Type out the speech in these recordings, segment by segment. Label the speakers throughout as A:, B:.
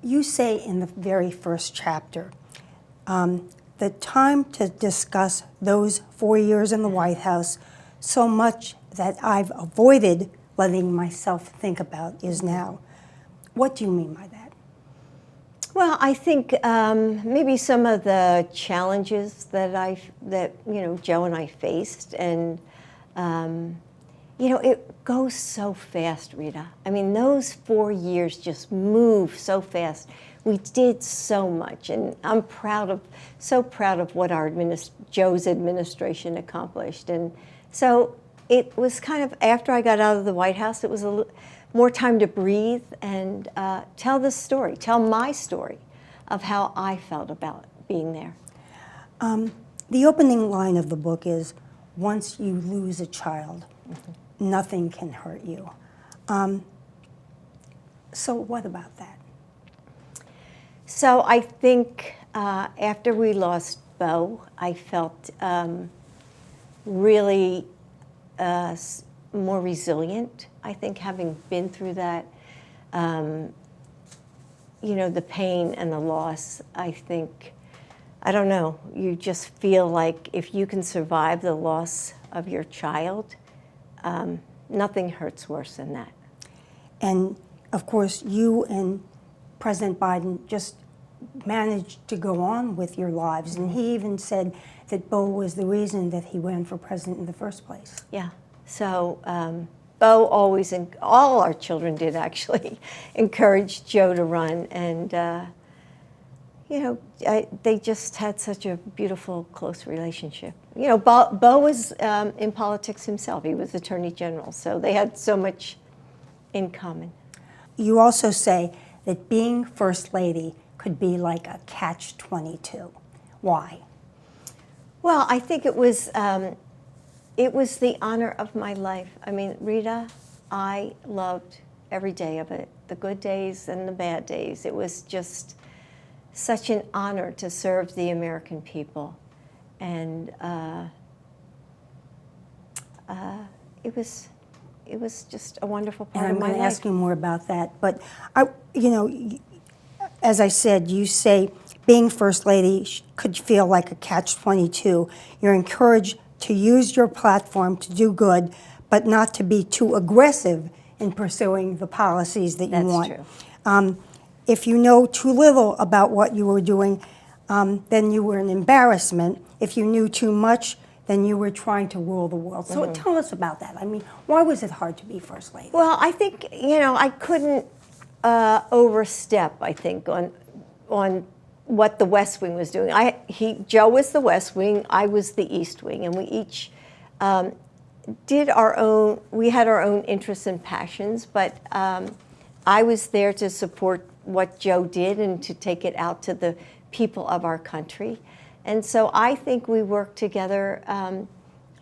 A: You say in the very first chapter, the time to discuss those 4 years in the White House, so much that I've avoided letting myself think about is now. What do you mean by that?
B: Well, I think maybe some of the challenges that Joe and I faced, and it goes so fast, Rita. I mean, those 4 years just move so fast. We did so much, and I'm so proud of what Joe's administration accomplished. And so it was kind of, after I got out of the White House, it was more time to breathe and tell my story of how I felt about being there.
A: The opening line of the book is, once you lose a child, nothing can hurt you. So what about that?
B: So I think after we lost Bo, I felt really more resilient. I think having been through that, the pain and the loss, I think, I don't know, you just feel like if you can survive the loss of your child, nothing hurts worse than that.
A: And of course, you and President Biden just managed to go on with your lives. And he even said that Bo was the reason that he ran for president in the first place.
B: Yeah. So Bo always, and all our children did actually, encourage Joe to run. And, they just had such a beautiful, close relationship. Bo was in politics himself. He was Attorney General. So they had so much in common.
A: You also say that being First Lady could be like a catch-22. Why?
B: Well, I think it was the honor of my life. I mean, Rita, I loved every day of it, the good days and the bad days. It was just such an honor to serve the American people. And it was just a wonderful part of my life.
A: And I'm going to ask you more about that. But, as I said, you say being First Lady could feel like a catch-22. You're encouraged to use your platform to do good, but not to be too aggressive in pursuing the policies that you want.
B: That's true.
A: If you know too little about what you were doing, then you were an embarrassment. If you knew too much, then you were trying to rule the world. So tell us about that. I mean, why was it hard to be First Lady?
B: Well, I think, I couldn't overstep, I think, on what the West Wing was doing. Joe was the West Wing, I was the East Wing, and we each did we had our own interests and passions, but I was there to support what Joe did and to take it out to the people of our country. And so I think we worked together,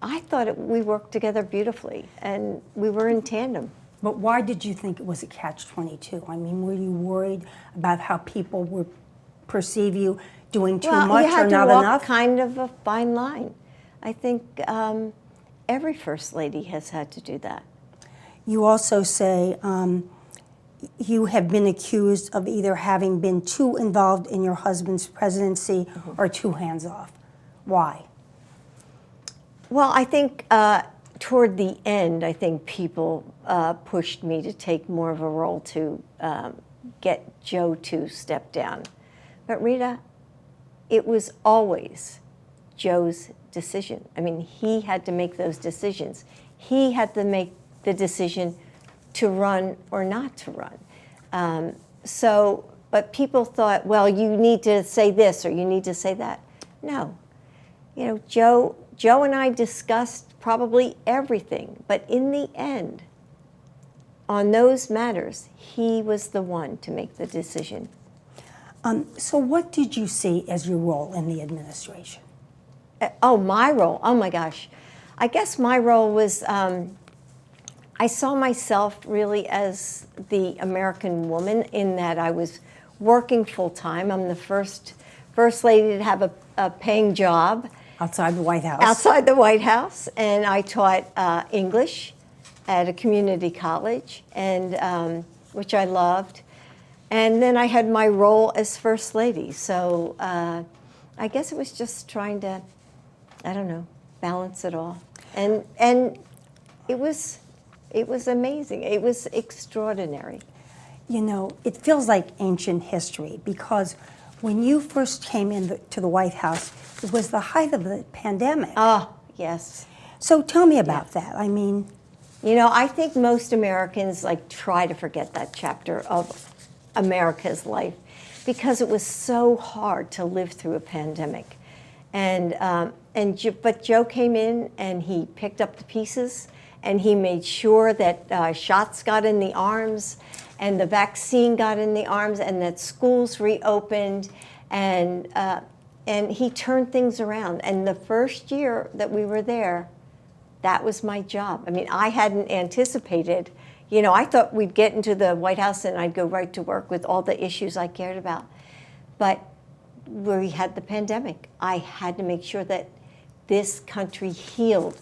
B: I thought we worked together beautifully, and we were in tandem.
A: But why did you think it was a catch-22? I mean, were you worried about how people would perceive you doing too much or not enough?
B: You had to walk kind of a fine line. I think every First Lady has had to do that.
A: You also say you have been accused of either having been too involved in your husband's presidency or too hands-off. Why?
B: Well, I think toward the end, I think people pushed me to take more of a role to get Joe to step down. But Rita, it was always Joe's decision. I mean, he had to make those decisions. He had to make the decision to run or not to run. But people thought, well, you need to say this or you need to say that. No. Joe and I discussed probably everything, but in the end, on those matters, he was the one to make the decision.
A: So what did you see as your role in the administration?
B: My role, oh my gosh. I guess my role was, I saw myself really as the American woman in that I was working full-time. I'm the first lady to have a paying job.
A: Outside the White House.
B: Outside the White House, and I taught English at a community college, and which I loved. And then I had my role as First Lady. So I guess it was just trying to, I don't know, balance it all. And it was amazing. It was extraordinary.
A: You know, it feels like ancient history because when you first came into the White House, it was the height of the pandemic.
B: Oh, yes.
A: So tell me about that. I mean,
B: you know, I think most Americans like try to forget that chapter of America's life because it was so hard to live through a pandemic. But Joe came in and he picked up the pieces and he made sure that shots got in the arms and the vaccine got in the arms and that schools reopened and he turned things around. And the first year that we were there, that was my job. I mean, I hadn't anticipated, you know, I thought we'd get into the White House and I'd go right to work with all the issues I cared about. But we had the pandemic. I had to make sure that this country healed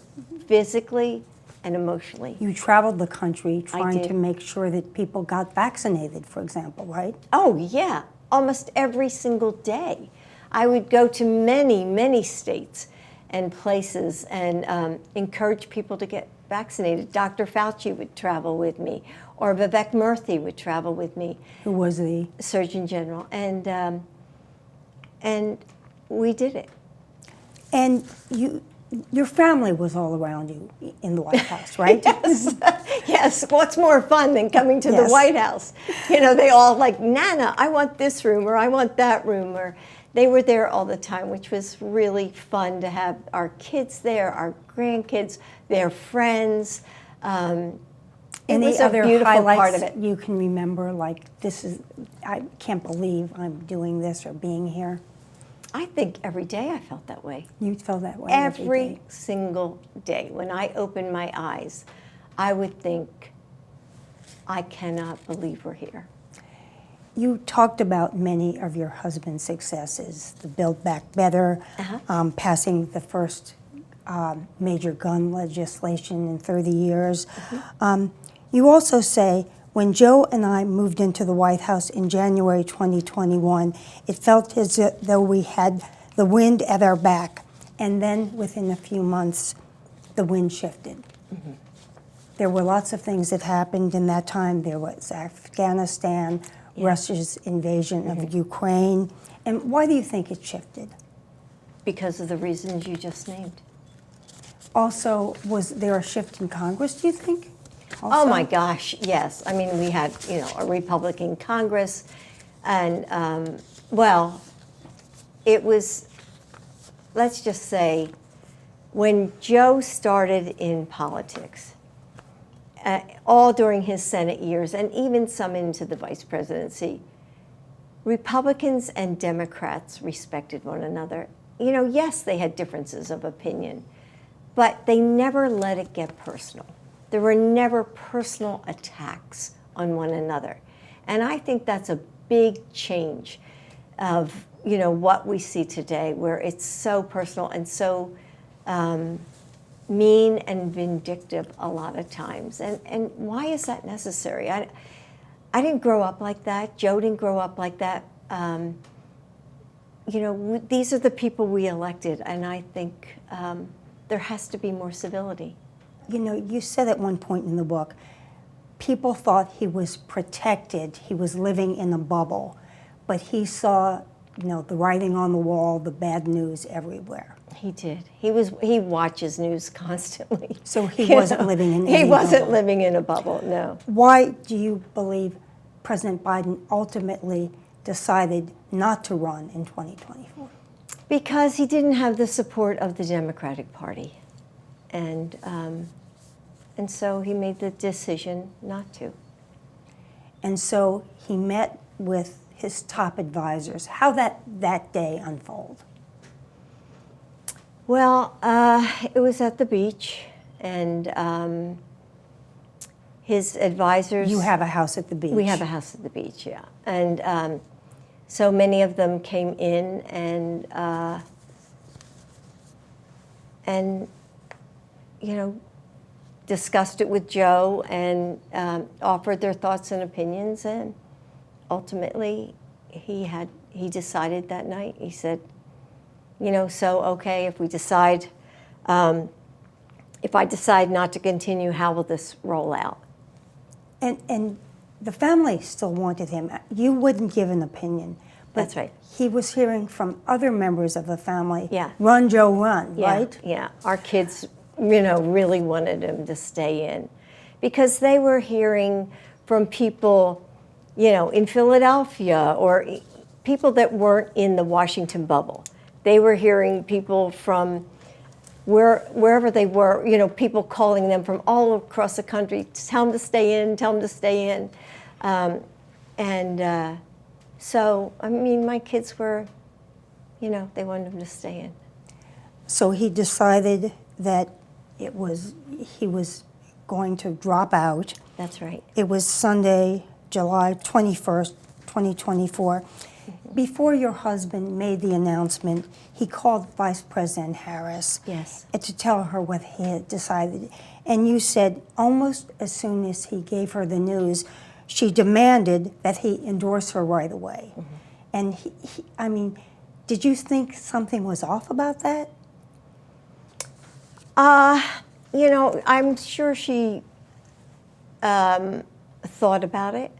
B: physically and emotionally.
A: you traveled the country trying
B: did.
A: to make sure that people got vaccinated, for example, right?
B: Oh, yeah, almost every single day. I would go to many, many states and places and encourage people to get vaccinated. Dr. Fauci would travel with me, or Vivek Murthy would travel with me,
A: Who was the...
B: Surgeon General, and we did it.
A: And your family was all around you in the White House, right?
B: Yes, yes. What's more fun than coming to the
A: Yes.
B: White House? You know, they all like, Nana, I want this room, or I want that room, or they were there all the time, which was really fun to have our kids there, our grandkids, their friends. It
A: Any
B: was a
A: other
B: beautiful
A: highlights
B: part of it.
A: you can remember, like, I can't believe I'm doing this or being here?
B: I think every day I felt that way.
A: You felt that way
B: Every
A: day.
B: single day. When I opened my eyes, I would think, I cannot believe we're here.
A: You talked about many of your husband's successes, the Build Back Better, passing the first major gun legislation in 30 years. You also say, when Joe and I moved into the White House in January 2021, it felt as though we had the wind at our back. And then within a few months, the wind shifted. There were lots of things that happened in that time. There was Afghanistan, Russia's invasion of Ukraine. And why do you think it shifted?
B: Because of the reasons you just named.
A: Also, was there a shift in Congress, do you think?
B: Oh
A: Also?
B: my gosh, yes. I mean, we had, you know, a Republican Congress, and well, it was, let's just say, when Joe started in politics, all during his Senate years, and even some into the vice presidency, Republicans and Democrats respected one another. You know, yes, they had differences of opinion, but they never let it get personal. There were never personal attacks on one another. And I think that's a big change of, you know, what we see today, where it's so personal and so mean and vindictive a lot of times. And why is that necessary? I didn't grow up like that. Joe didn't grow up like that. You know, these are the people we elected, and I think there has to be more civility.
A: You know, you said at one point in the book, people thought he was protected, he was living in a bubble, but he saw, you know, the writing on the wall, the bad news everywhere.
B: He did. He watches news constantly.
A: So he wasn't living in any
B: He wasn't
A: bubble.
B: living in a bubble, no.
A: Why do you believe President Biden ultimately decided not to run in 2024?
B: Because he didn't have the support of the Democratic Party. And so he made the decision not to.
A: And so he met with his top advisors. How that day unfold?
B: Well, it was at the beach, and his advisors...
A: You have a house at the beach.
B: We have a house at the beach, yeah. And so many of them came in and you know, discussed it with Joe and offered their thoughts and opinions, and ultimately, he decided that night. He said, so okay, if I decide not to continue, how will this roll out?
A: And the family still wanted him. You wouldn't give an opinion. But
B: That's right.
A: He was hearing from other members of the family,
B: Yeah.
A: run, Joe, run,
B: Yeah,
A: right?
B: yeah. Our kids, really wanted him to stay in because they were hearing from people, in Philadelphia or people that weren't in the Washington bubble. They were hearing people from wherever they were, people calling them from all across the country, tell them to stay in, tell them to stay in. So, my kids were, they wanted him to stay in.
A: So he decided that he was going to drop out.
B: That's right.
A: It was Sunday, July 21st, 2024. Before your husband made the announcement, he called Vice President Harris
B: Yes.
A: to tell her what he had decided. And you said almost as soon as he gave her the news, she demanded that he endorse her right away. And did you think something was off about that?
B: I'm sure she thought about it.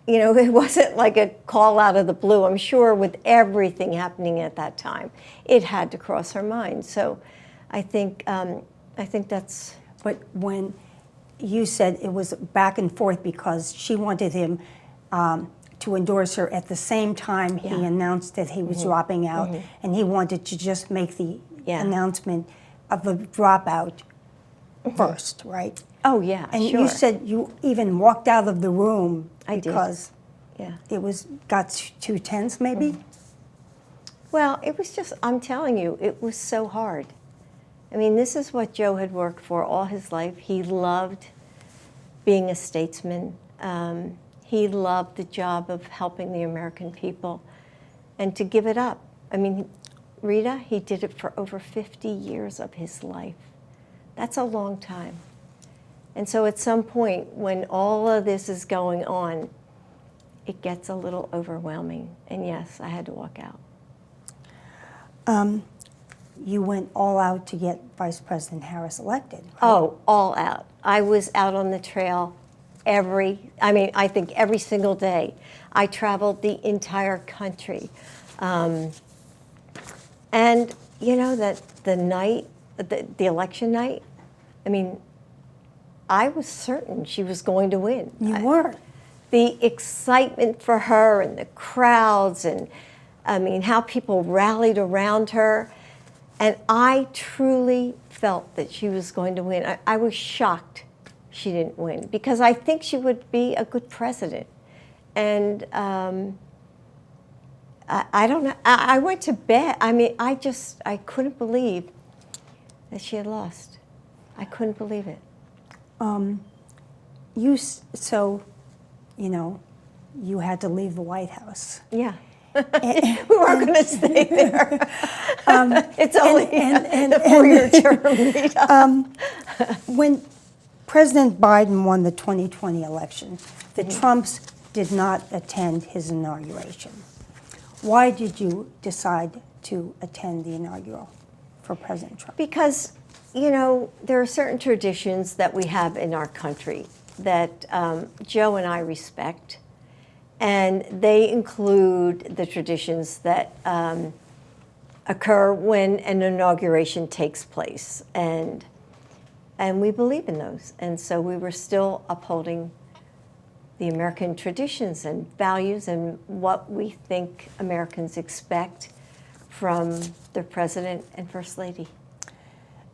B: It wasn't like a call out of the blue. I'm sure with everything happening at that time, it had to cross her mind. So I think that's...
A: But when you said it was back and forth because she wanted him to endorse her at the same time he announced that he was dropping out, and he wanted to just make the announcement of the dropout first, right?
B: Oh, yeah,
A: And
B: sure.
A: you said you even walked out of the room because it got too tense, maybe?
B: Well, it was just, I'm telling you, it was so hard. This is what Joe had worked for all his life. He loved being a statesman. He loved the job of helping the American people. And to give it up, Rita, he did it for over 50 years of his life. That's a long time. And so at some point, when all of this is going on, it gets a little overwhelming. And yes, I had to walk out.
A: You went all out to get Vice President Harris elected, right?
B: Oh, all out. I was out on the trail I think every single day. I traveled the entire country. And, that the night, the election night, I was certain she was going to win.
A: You were.
B: The excitement for her and the crowds and, how people rallied around her. And I truly felt that she was going to win. I was shocked she didn't win because I think she would be a good president. And I don't know. I went to bed. I couldn't believe that she had lost. I couldn't believe it.
A: You had to leave the White House.
B: Yeah. We weren't going to stay there. It's only the four-year term.
A: When President Biden won the 2020 election, the Trumps did not attend his inauguration. Why did you decide to attend the inaugural for President Trump?
B: Because, there are certain traditions that we have in our country that Joe and I respect. And they include the traditions that occur when an inauguration takes place. And we believe in those. And so we were still upholding the American traditions and values and what we think Americans expect from their president and first lady.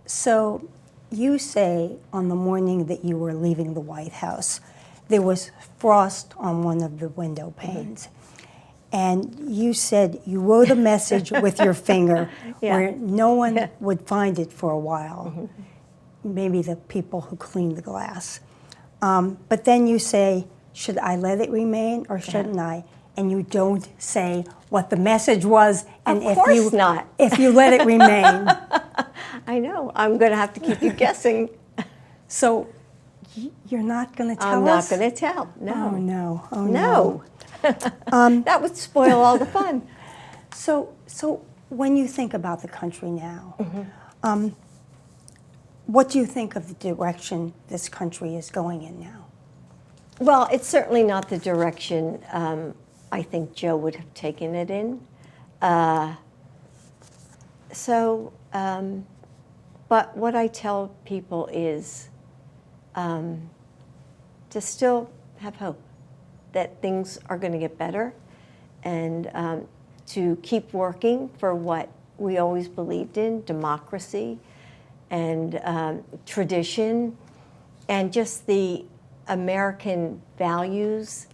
A: So you say on the morning that you were leaving the White House, there was frost on one of the window panes. And you said you wrote a message with your finger where no one would find it for a while, maybe the people who cleaned the glass. But then you say, should I let it remain or shouldn't I? And you don't say what the message was. And
B: Of course not.
A: If you let it remain.
B: I know. I'm going to have to keep you guessing.
A: So you're not going to tell us?
B: I'm not going to tell. No.
A: Oh, no. Oh,
B: No. That would spoil all the fun.
A: So when you think about the country now, what do you think of the direction this country is going in now?
B: Well, it's certainly not the direction I think Joe would have taken it in. But what I tell people is to still have hope that things are going to get better, and to keep working for what we always believed in, democracy and tradition, and just the American values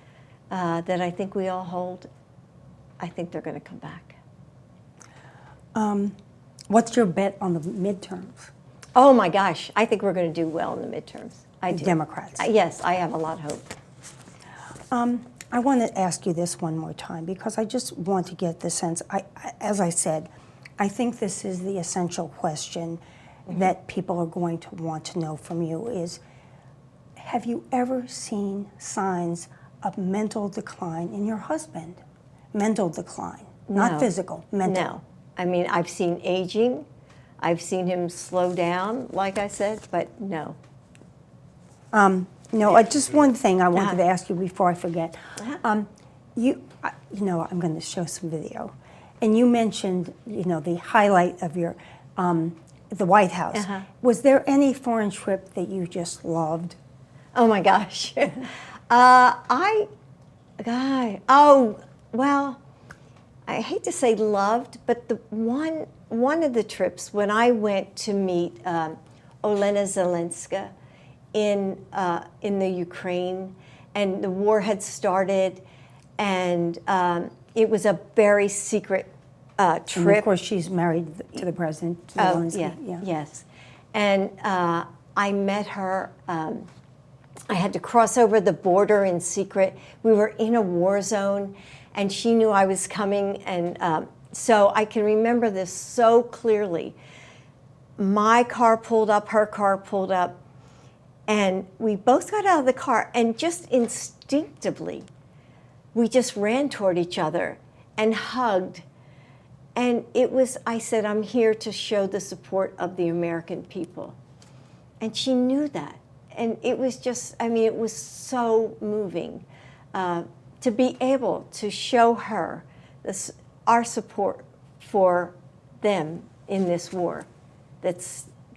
B: that I think we all hold. I think they're going to come back.
A: What's your bet on the midterms?
B: Oh my gosh, I think we're going to do well in the midterms. I do.
A: Democrats.
B: Yes, I have a lot of hope.
A: I want to ask you this one more time because I just want to get the sense. As I said, I think this is the essential question that people are going to want to know from you is, have you ever seen signs of mental decline in your husband? Mental decline, not
B: No.
A: physical, mental.
B: No. I mean, I've seen aging. I've seen him slow down, like I said, but no.
A: No, just one thing I wanted to ask you before I forget. I'm going to show some video, and you mentioned, the highlight of your, the White House. Was there any foreign trip that you just loved?
B: Oh my gosh. Well, I hate to say loved, but the one of the trips when I went to meet Olena Zelenska in the Ukraine, and the war had started, and it was a very secret trip.
A: And of course, she's married to the president. Zelensky.
B: Yes. And I met her. I had to cross over the border in secret. We were in a war zone, and she knew I was coming, and so I can remember this so clearly. My car pulled up, her car pulled up, and we both got out of the car, and just instinctively, we just ran toward each other and hugged. And I said, I'm here to show the support of the American people. And she knew that. And it was just, it was so moving to be able to show her our support for them in this war that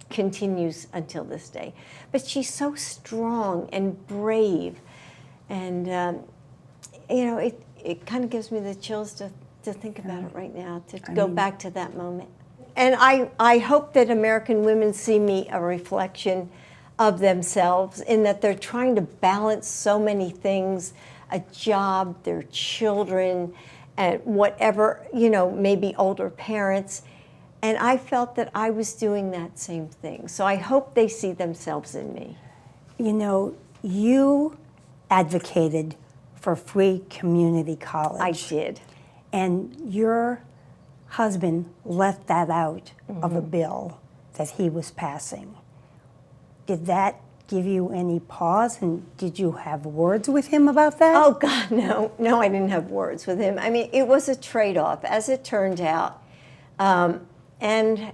B: continues until this day. But she's so strong and brave. And, it kind of gives me the chills to think about it right now, to go back to that moment. And I hope that American women see me a reflection of themselves, in that they're trying to balance so many things, a job, their children, and whatever, maybe older parents. And I felt that I was doing that same thing. So I hope they see themselves in me.
A: You advocated for free community college.
B: I did.
A: And your husband left that out of a bill that he was passing. Did that give you any pause, and did you have words with him about that?
B: Oh, God, no. No, I didn't have words with him. It was a trade-off, as it turned out. And,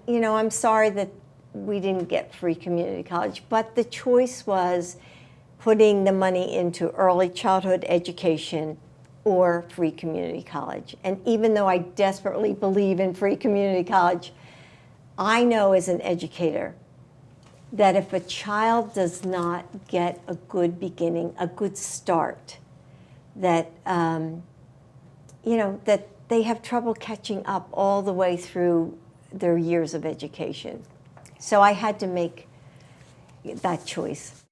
B: I'm sorry that we didn't get free community college, but the choice was putting the money into early childhood education or free community college. And even though I desperately believe in free community college, I know as an educator that if a child does not get a good beginning, a good start, that that they have trouble catching up all the way through their years of education. So I had to make that choice.